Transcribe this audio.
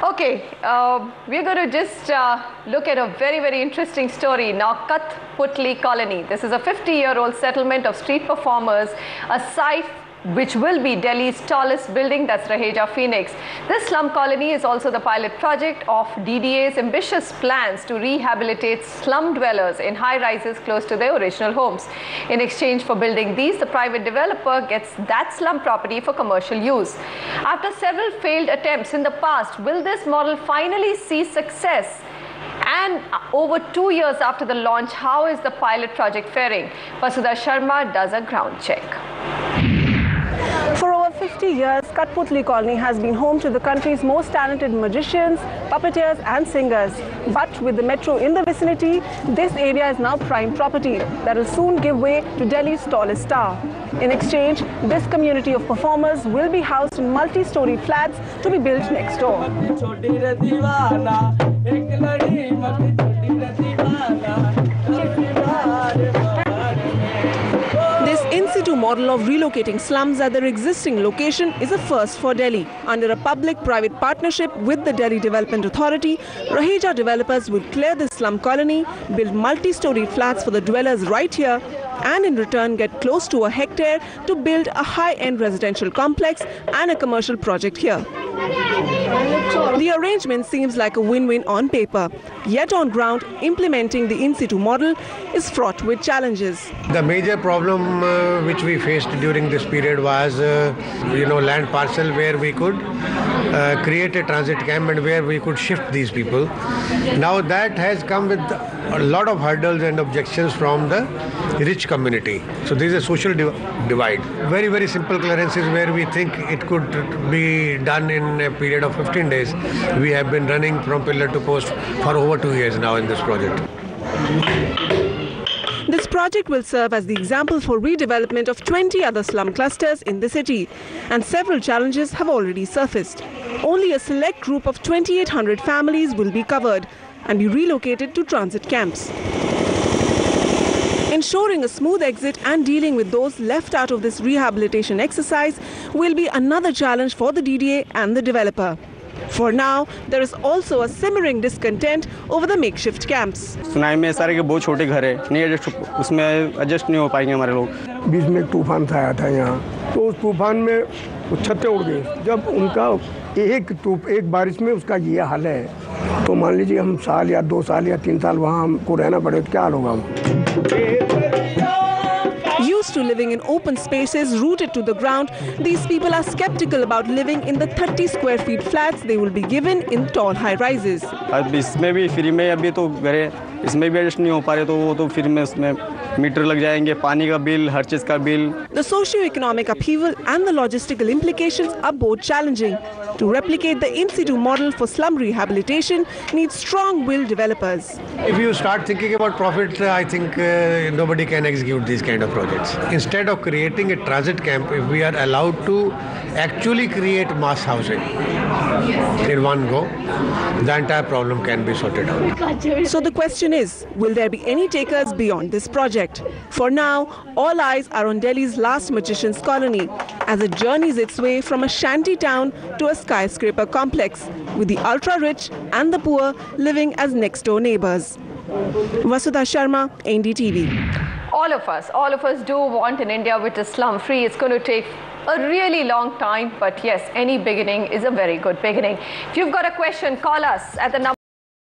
Okay, we're going to just look at a very, very interesting story now. Kathputli Colony. This is a 50-year-old settlement of street performers, a site which will be Delhi's tallest building, that's Raheja Phoenix. This slum colony is also the pilot project of DDA's ambitious plans to rehabilitate slum dwellers in high-rises close to their original homes. In exchange for building these, the private developer gets that slum property for commercial use. After several failed attempts in the past, will this model finally see success? And over 2 years after the launch, how is the pilot project faring? Vasudha Sharma does a ground check. For over 50 years, Kathputli Colony has been home to the country's most talented magicians, puppeteers and singers. But with the metro in the vicinity, this area is now prime property that will soon give way to Delhi's tallest tower. In exchange, this community of performers will be housed in multi-story flats to be built next door. This in-situ model of relocating slums at their existing location is a first for Delhi. Under a public-private partnership with the Delhi Development Authority, Raheja developers will clear this slum colony, build multi-story flats for the dwellers right here, and in return get close to a hectare to build a high-end residential complex and a commercial project here. The arrangement seems like a win-win on paper, yet on ground, implementing the in-situ model is fraught with challenges. The major problem which we faced during this period was, land parcel where we could create a transit camp and where we could shift these people. Now that has come with a lot of hurdles and objections from the rich community. So there is a social divide. Very, very simple clearances where we think it could be done in a period of 15 days. We have been running from pillar to post for over 2 years now in this project. This project will serve as the example for redevelopment of 20 other slum clusters in the city, and several challenges have already surfaced. Only a select group of 2,800 families will be covered and be relocated to transit camps. Ensuring a smooth exit and dealing with those left out of this rehabilitation exercise will be another challenge for the DDA and the developer. For now, there is also a simmering discontent over the makeshift camps. सुनाई में सारे के बहुत छोटे घर है, नहीं उसमें एडजस्ट नहीं हो पाएंगे हमारे लोग। बीच में एक तूफान आया था यहाँ, तो उस तूफान में वो छतें उड़ गई। जब उनका एक बारिश में उसका ये हाल है, तो मान लीजिए हम साल या 2 साल या 3 साल वहाँ हमको रहना पड़े तो क्या हाल होगा? Used to living in open spaces rooted to the ground, these people are skeptical about living in the 30 square feet flats they will be given in tall high rises. अब इसमें भी फ्री में अभी तो घरे इसमें भी एडजस्ट नहीं हो पा रहे, तो वो तो फिर में उसमें मीटर लग जाएंगे, पानी का बिल, हर चीज का bill. The socio-economic upheaval and the logistical implications are both challenging. To replicate the in-situ model for slum rehabilitation needs strong-willed developers. If you start thinking about profit, I think nobody can execute these kind of projects. Instead of creating a transit camp, if we are allowed to actually create mass housing in one go, the entire problem can be sorted out. So the question is, will there be any takers beyond this project? For now, all eyes are on Delhi's last magician's colony as it journeys its way from a shanty town to a skyscraper complex, with the ultra-rich and the poor living as next-door neighbors. Vasudha Sharma, NDTV. All of us do want an India which is slum-free. It's going to take a really long time, but yes, any beginning is a very good beginning. If you've got a question, call us at the number